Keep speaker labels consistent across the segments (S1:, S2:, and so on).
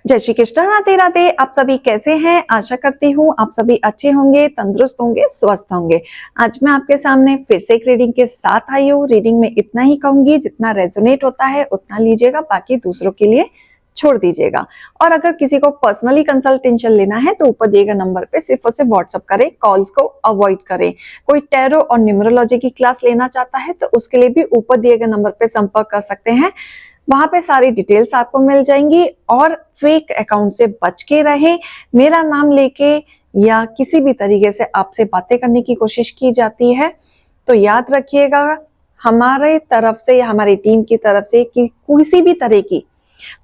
S1: जय श्री कृष्ण, राधे राधे। आप सभी कैसे हैं? आशा करती हूँ आप सभी अच्छे होंगे, तंदुरुस्त होंगे, स्वस्थ होंगे। आज मैं आपके सामने फिर से एक रीडिंग के साथ आई हूँ। रीडिंग में इतना ही कहूंगी, जितना रेजोनेट होता है उतना लीजिएगा, बाकी दूसरों के लिए छोड़ दीजिएगा। और अगर किसी को पर्सनली कंसल्टेशन लेना है तो ऊपर दिए गए नंबर पे सिर्फ और सिर्फ व्हाट्सअप करें, कॉल्स को अवॉइड करें। कोई टैरो और न्यूमरोलॉजी की क्लास लेना चाहता है तो उसके लिए भी ऊपर दिए गए नंबर पे संपर्क कर सकते हैं। वहां पे सारी डिटेल्स आपको मिल जाएंगी। और फेक अकाउंट से बच के रहें। मेरा नाम लेके या किसी भी तरीके से आपसे बातें करने की कोशिश की जाती है तो याद रखिएगा, हमारे तरफ से या हमारी टीम की तरफ से कि किसी भी तरह की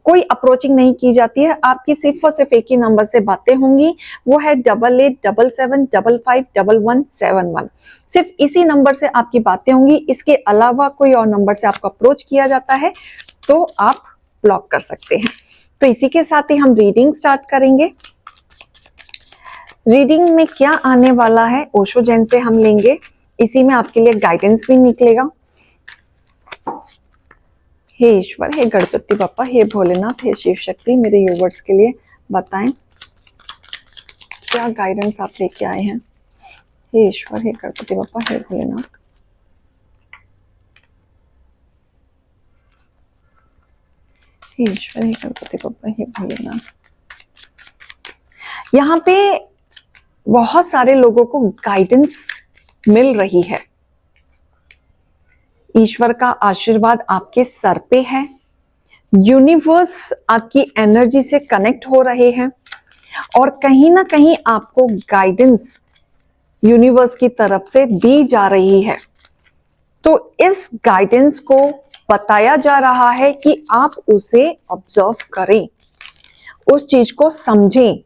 S1: कोई अप्रोचिंग नहीं की जाती है। आपकी सिर्फ और सिर्फ एक ही नंबर से बातें होंगी, वो है 8877551171। सिर्फ इसी नंबर से आपकी बातें होंगी। इसके अलावा कोई और नंबर से आपको अप्रोच किया जाता है तो आप ब्लॉक कर सकते हैं। तो इसी के साथ ही हम रीडिंग स्टार्ट करेंगे। रीडिंग में क्या आने वाला है ओशो जैन से हम लेंगे, इसी में आपके लिए गाइडेंस भी निकलेगा। हे ईश्वर, हे गणपति बप्पा, हे भोलेनाथ, हे शिव शक्ति, मेरे यूवर्स के लिए बताएं क्या गाइडेंस आप लेके आए हैं। हे ईश्वर, हे गणपति बप्पा, हे भोलेनाथ। हे ईश्वर, हे गणपति बप्पा, हे भोलेनाथ। यहाँ पे बहुत सारे लोगों को गाइडेंस मिल रही है। ईश्वर का आशीर्वाद आपके सर पे है। यूनिवर्स आपकी एनर्जी से कनेक्ट हो रहे हैं और कहीं ना कहीं आपको गाइडेंस यूनिवर्स की तरफ से दी जा रही है। तो इस गाइडेंस को बताया जा रहा है कि आप उसे ऑब्जर्व करें, उस चीज को समझें।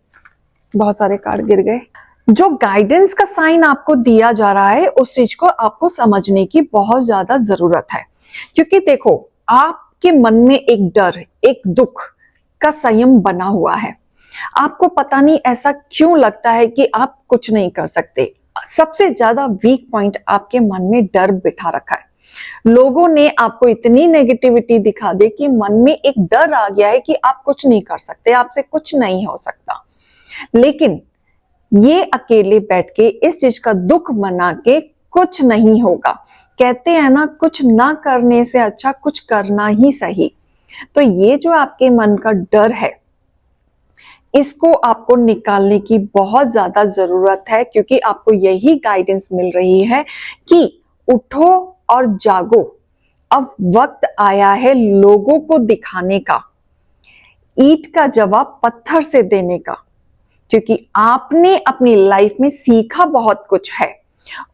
S1: बहुत सारे कार्ड गिर गए। जो गाइडेंस का साइन आपको दिया जा रहा है उस चीज को आपको समझने की बहुत ज्यादा जरूरत है। क्योंकि देखो, आपके मन में एक डर, एक दुख का संयम बना हुआ है। आपको पता नहीं ऐसा क्यों लगता है कि आप कुछ नहीं कर सकते। सबसे ज्यादा वीक पॉइंट आपके मन में डर बिठा रखा है। लोगों ने आपको इतनी नेगेटिविटी दिखा दी कि मन में एक डर आ गया है कि आप कुछ नहीं कर सकते, आपसे कुछ नहीं हो सकता। लेकिन ये अकेले बैठ के इस चीज का दुख मना के कुछ नहीं होगा। कहते हैं ना, कुछ ना करने से अच्छा कुछ करना ही सही। तो ये जो आपके मन का डर है, इसको आपको निकालने की बहुत ज्यादा जरूरत है। क्योंकि आपको यही गाइडेंस मिल रही है कि उठो और जागो। अब वक्त आया है लोगों को दिखाने का, ईंट का जवाब पत्थर से देने का। क्योंकि आपने अपनी लाइफ में सीखा बहुत कुछ है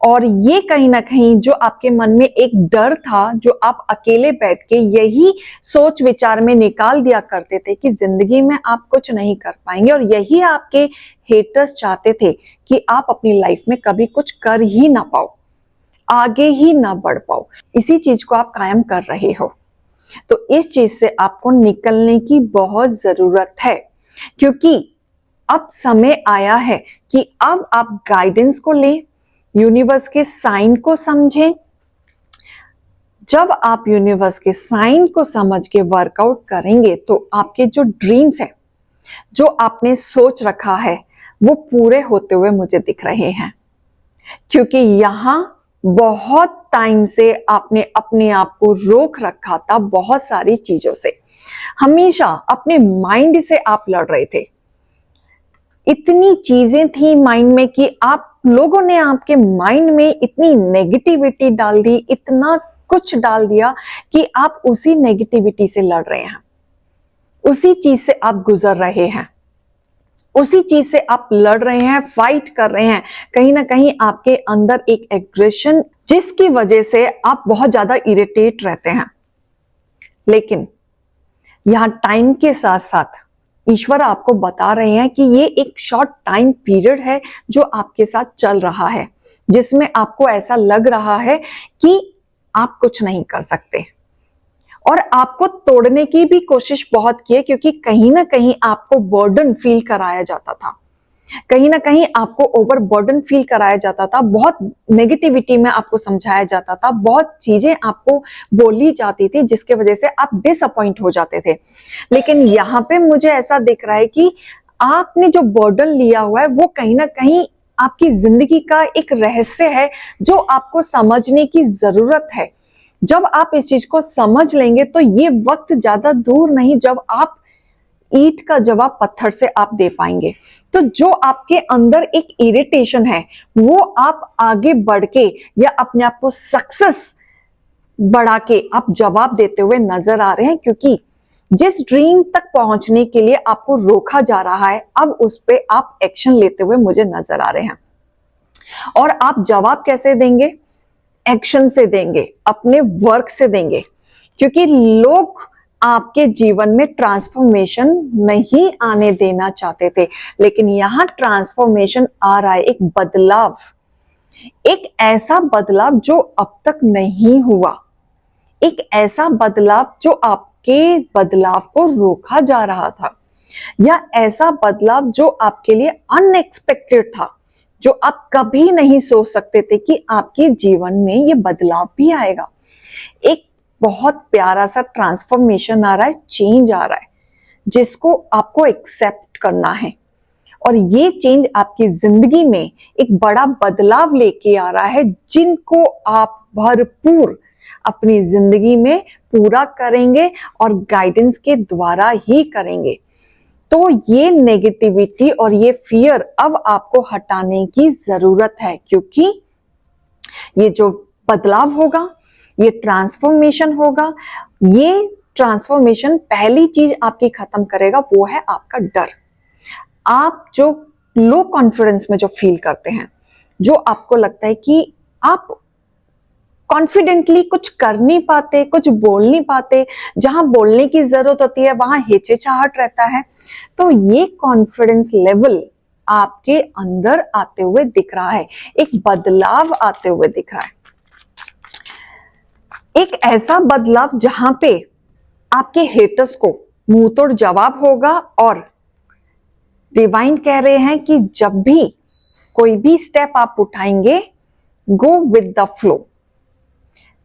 S1: और ये कहीं ना कहीं जो आपके मन में एक डर था, जो आप अकेले बैठ के यही सोच विचार में निकाल दिया करते थे कि जिंदगी में आप कुछ नहीं कर पाएंगे, और यही आपके हेटर्स चाहते थे कि आप अपनी लाइफ में कभी कुछ कर ही ना पाओ, आगे ही ना बढ़ पाओ। इसी चीज को आप कायम कर रहे हो। तो इस चीज से आपको निकलने की बहुत जरूरत है। क्योंकि अब समय आया है कि अब आप गाइडेंस को लें, यूनिवर्स के साइन को समझें। जब आप यूनिवर्स के साइन को समझ के वर्कआउट करेंगे तो आपके जो ड्रीम्स हैं, जो आपने सोच रखा है, वो पूरे होते हुए मुझे दिख रहे हैं। क्योंकि यहां बहुत टाइम से आपने अपने आप को रोक रखा था बहुत सारी चीजों से। हमेशा अपने माइंड से आप लड़ रहे थे। इतनी चीजें थी माइंड में कि आप लोगों ने आपके माइंड में इतनी नेगेटिविटी डाल दी, इतना कुछ डाल दिया कि आप उसी नेगेटिविटी से लड़ रहे हैं, उसी चीज से आप गुजर रहे हैं, उसी चीज से आप लड़ रहे हैं, फाइट कर रहे हैं। कहीं ना कहीं आपके अंदर एक एग्रेशन, जिसकी वजह से आप बहुत ज्यादा इरिटेट रहते हैं। लेकिन यहां टाइम के साथ साथ ईश्वर आपको बता रहे हैं कि ये एक शॉर्ट टाइम पीरियड है जो आपके साथ चल रहा है, जिसमें आपको ऐसा लग रहा है कि आप कुछ नहीं कर सकते। और आपको तोड़ने की भी कोशिश बहुत की है, क्योंकि कहीं ना कहीं आपको बर्डन फील कराया जाता था कहीं ना कहीं आपको ओवरबर्डन फील कराया जाता था, बहुत नेगेटिविटी में आपको समझाया जाता था, बहुत चीजें आपको बोली जाती थी जिसके वजह से आप डिसअपॉइंट हो जाते थे। लेकिन यहाँ पे मुझे ऐसा दिख रहा है कि आपने जो बर्डन लिया हुआ है वो कहीं ना कहीं आपकी जिंदगी का एक रहस्य है जो आपको समझने की जरूरत है। जब आप इस चीज को समझ लेंगे तो ये वक्त ज्यादा दूर नहीं जब आप ईंट का जवाब पत्थर से आप दे पाएंगे। तो जो आपके अंदर एक इरिटेशन है वो आप आगे बढ़ के या अपने आप को सक्सेस बढ़ा के आप जवाब देते हुए नजर आ रहे हैं, क्योंकि जिस ड्रीम तक पहुंचने के लिए आपको रोका जा रहा है अब उस पे आप एक्शन लेते हुए मुझे नजर आ रहे हैं। और आप जवाब कैसे देंगे? एक्शन से देंगे, अपने वर्क से देंगे, क्योंकि लोग आपके जीवन में ट्रांसफॉर्मेशन नहीं आने देना चाहते थे, लेकिन यहां ट्रांसफॉर्मेशन आ रहा है, एक बदलाव, एक ऐसा बदलाव जो अब तक नहीं हुआ, एक ऐसा बदलाव जो आपके बदलाव को रोका जा रहा था, या ऐसा बदलाव जो आपके लिए अनएक्सपेक्टेड था, जो आप कभी नहीं सोच सकते थे कि आपके जीवन में ये बदलाव भी आएगा। एक बहुत प्यारा सा ट्रांसफॉर्मेशन आ रहा है, चेंज आ रहा है, जिसको आपको एक्सेप्ट करना है। और ये चेंज आपकी जिंदगी में एक बड़ा बदलाव लेके आ रहा है, जिनको आप भरपूर अपनी जिंदगी में पूरा करेंगे और गाइडेंस के द्वारा ही करेंगे। तो ये नेगेटिविटी और ये फियर अब आपको हटाने की जरूरत है, क्योंकि ये जो बदलाव होगा, ये ट्रांसफॉर्मेशन होगा, ये ट्रांसफॉर्मेशन पहली चीज आपकी खत्म करेगा वो है आपका डर। आप जो लो कॉन्फिडेंस में जो फील करते हैं, जो आपको लगता है कि आप कॉन्फिडेंटली कुछ कर नहीं पाते, कुछ बोल नहीं पाते, जहां बोलने की जरूरत होती है वहां हिचकिचाहट रहता है, तो ये कॉन्फिडेंस लेवल आपके अंदर आते हुए दिख रहा है, एक बदलाव आते हुए दिख रहा है, एक ऐसा बदलाव जहां पे आपके हेटर्स को मुंह तोड़ जवाब होगा। और डिवाइन कह रहे हैं कि जब भी कोई भी स्टेप आप उठाएंगे, गो विद द फ्लो,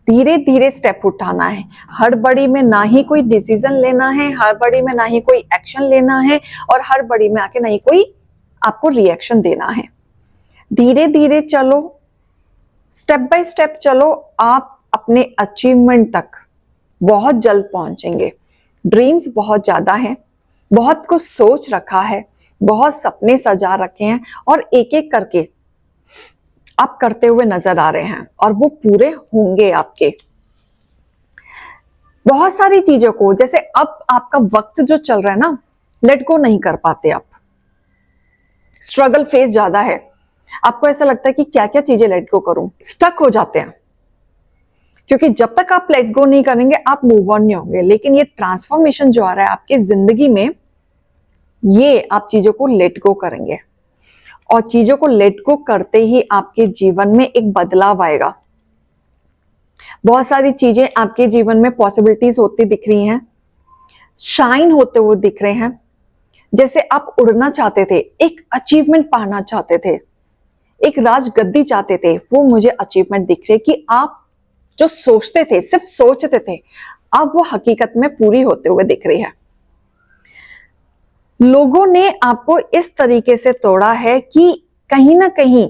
S1: धीरे धीरे स्टेप उठाना है, हड़बड़ी में ना ही कोई डिसीजन लेना है, हड़बड़ी में ना ही कोई एक्शन लेना है, और हड़बड़ी में आके ना ही कोई आपको रिएक्शन देना है। धीरे धीरे चलो, स्टेप बाय स्टेप चलो, आप अपने अचीवमेंट तक बहुत जल्द पहुंचेंगे। ड्रीम्स बहुत ज्यादा हैं, बहुत कुछ सोच रखा है, बहुत सपने सजा रखे हैं, और एक एक करके आप करते हुए नजर आ रहे हैं और वो पूरे होंगे आपके। बहुत सारी चीजों को, जैसे अब आपका वक्त जो चल रहा है ना, लेट गो नहीं कर पाते आप, स्ट्रगल फेस ज्यादा है, आपको ऐसा लगता है कि क्या क्या चीजें लेट गो करूं, स्टक हो जाते हैं, क्योंकि जब तक आप लेट गो नहीं करेंगे आप मूव ऑन नहीं होंगे। लेकिन ये ट्रांसफॉर्मेशन जो आ रहा है आपके जिंदगी में, ये आप चीजों को लेट गो करेंगे, और चीजों को लेट गो करते ही आपके जीवन में एक बदलाव आएगा। बहुत सारी चीजें आपके जीवन में पॉसिबिलिटीज होती दिख रही हैं, शाइन होते हुए दिख रहे हैं। जैसे आप उड़ना चाहते थे, एक अचीवमेंट पाना चाहते थे, एक राजगद्दी चाहते थे, वो मुझे अचीवमेंट दिख रही है कि आप जो सोचते थे, सिर्फ सोचते थे, अब वो हकीकत में पूरी होते हुए दिख रही है। लोगों ने आपको इस तरीके से तोड़ा है कि कहीं ना कहीं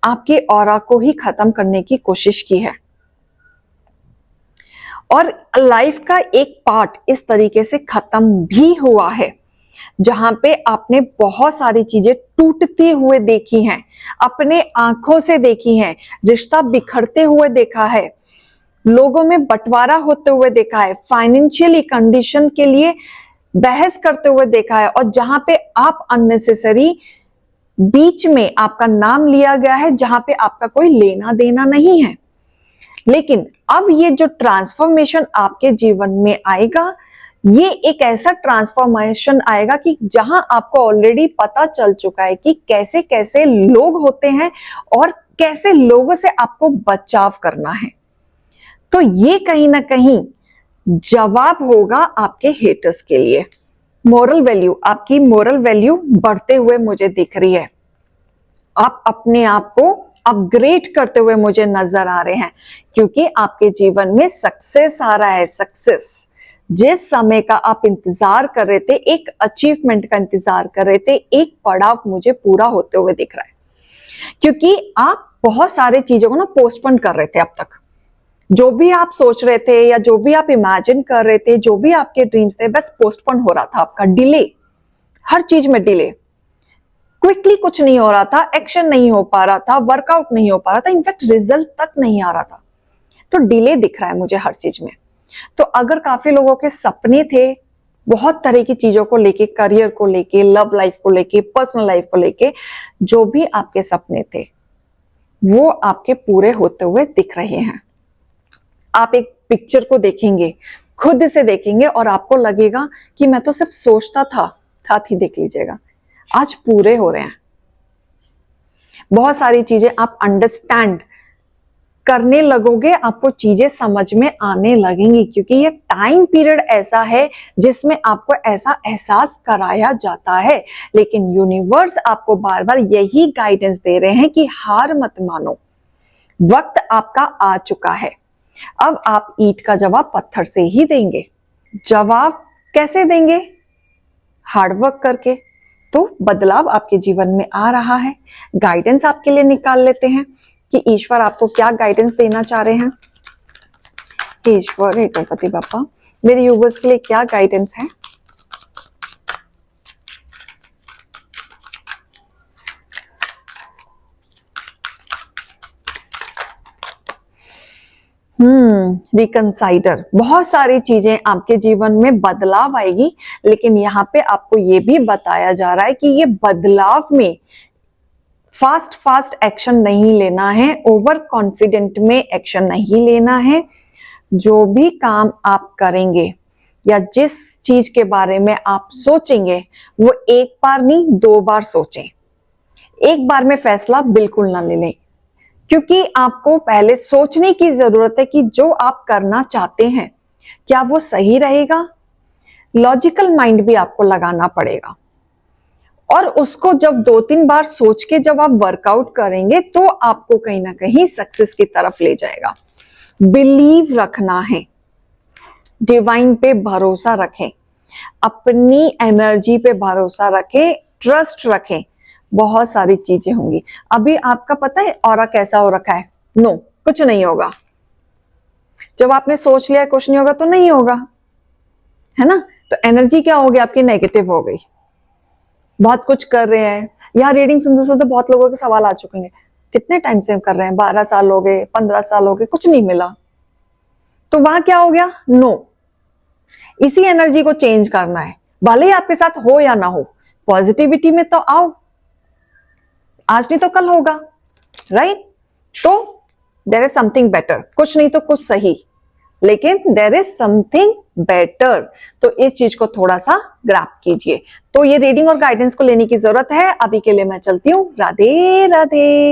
S1: आपके ऑरा को ही खत्म करने की कोशिश की है, और लाइफ का एक पार्ट इस तरीके से खत्म भी हुआ है, जहां पे आपने बहुत सारी चीजें टूटती हुए देखी हैं, अपने आंखों से देखी हैं, रिश्ता बिखरते हुए देखा है, लोगों में बंटवारा होते हुए देखा है, फाइनेंशियली कंडीशन के लिए बहस करते हुए देखा है, और जहां पे आप अननेसेसरी बीच में आपका नाम लिया गया है, जहां पे आपका कोई लेना देना नहीं है। लेकिन अब ये जो ट्रांसफॉर्मेशन आपके जीवन में आएगा, ये एक ऐसा ट्रांसफॉर्मेशन आएगा कि जहां आपको ऑलरेडी पता चल चुका है कि कैसे कैसे लोग होते हैं और कैसे लोगों से आपको बचाव करना है। तो ये कहीं ना कहीं जवाब होगा आपके हेटर्स के लिए। मोरल वैल्यू, आपकी मोरल वैल्यू बढ़ते हुए मुझे दिख रही है। आप अपने आप को अपग्रेड करते हुए मुझे नजर आ रहे हैं, क्योंकि आपके जीवन में सक्सेस आ रहा है। सक्सेस, जिस समय का आप इंतजार कर रहे थे, एक अचीवमेंट का इंतजार कर रहे थे, एक पड़ाव मुझे पूरा होते हुए दिख रहा है। क्योंकि आप बहुत सारे चीजों को ना पोस्टपोन कर रहे थे अब तक। जो भी आप सोच रहे थे या जो भी आप इमेजिन कर रहे थे, जो भी आपके ड्रीम्स थे, बस पोस्टपोन हो रहा था आपका। डिले, हर चीज में डिले। क्विकली कुछ नहीं हो रहा था, एक्शन नहीं हो पा रहा था, वर्कआउट नहीं हो पा रहा था, इनफैक्ट रिजल्ट तक नहीं आ रहा था। तो डिले दिख रहा है मुझे हर चीज में। तो अगर काफी लोगों के सपने थे बहुत तरह की चीजों को लेके, करियर को लेके, लव लाइफ को लेके, पर्सनल लाइफ को लेके, जो भी आपके सपने थे वो आपके पूरे होते हुए दिख रहे हैं। आप एक पिक्चर को देखेंगे, खुद से देखेंगे और आपको लगेगा कि मैं तो सिर्फ सोचता था, साथ ही देख लीजिएगा आज पूरे हो रहे हैं। बहुत सारी चीजें आप अंडरस्टैंड करने लगोगे, आपको चीजें समझ में आने लगेंगी, क्योंकि ये टाइम पीरियड ऐसा है जिसमें आपको ऐसा एहसास कराया जाता है। लेकिन यूनिवर्स आपको बार बार यही गाइडेंस दे रहे हैं कि हार मत मानो, वक्त आपका आ चुका है। अब आप ईंट का जवाब पत्थर से ही देंगे। जवाब कैसे देंगे? हार्डवर्क करके। तो बदलाव आपके जीवन में आ रहा है। गाइडेंस आपके लिए निकाल लेते हैं कि ईश्वर आपको क्या गाइडेंस देना चाह रहे हैं। ईश्वर, हे गणपति बापा, मेरे यूवर्स के लिए क्या गाइडेंस है? रिकंसाइडर। बहुत सारी चीजें आपके जीवन में बदलाव आएगी, लेकिन यहाँ पे आपको ये भी बताया जा रहा है कि ये बदलाव में फास्ट एक्शन नहीं लेना है, ओवर कॉन्फिडेंट में एक्शन नहीं लेना है। जो भी काम आप करेंगे या जिस चीज के बारे में आप सोचेंगे वो एक बार नहीं 2 बार सोचें। एक बार में फैसला बिल्कुल ना ले लें, क्योंकि आपको पहले सोचने की जरूरत है कि जो आप करना चाहते हैं क्या वो सही रहेगा। लॉजिकल माइंड भी आपको लगाना पड़ेगा, और उसको जब 2-3 बार सोच के जब आप वर्कआउट करेंगे तो आपको कहीं ना कहीं सक्सेस की तरफ ले जाएगा। बिलीव रखना है, डिवाइन पे भरोसा रखें, अपनी एनर्जी पे भरोसा रखें, ट्रस्ट रखें। बहुत सारी चीजें होंगी। अभी आपका पता है ऑरा कैसा हो रखा है? नो, कुछ नहीं होगा। जब आपने सोच लिया कुछ नहीं होगा तो नहीं होगा, है ना? तो एनर्जी क्या हो गई आपकी? नेगेटिव हो गई। बहुत कुछ कर रहे हैं। यहाँ रीडिंग सुनते सुनते बहुत लोगों के सवाल आ चुके हैं, कितने टाइम से कर रहे हैं? 12 साल हो गए, 15 साल हो गए, कुछ नहीं मिला। तो वहां क्या हो गया? नो। इसी एनर्जी को चेंज करना है, भले ही आपके साथ हो या ना हो। पॉजिटिविटी में तो आओ, आज नहीं तो कल होगा, राइट? तो देयर इज समथिंग बेटर, कुछ नहीं तो कुछ सही, लेकिन देयर इज समथिंग बेटर। तो इस चीज को थोड़ा सा ग्रैब कीजिए। तो ये रीडिंग और गाइडेंस को लेने की जरूरत है। अभी के लिए मैं चलती हूँ। राधे राधे।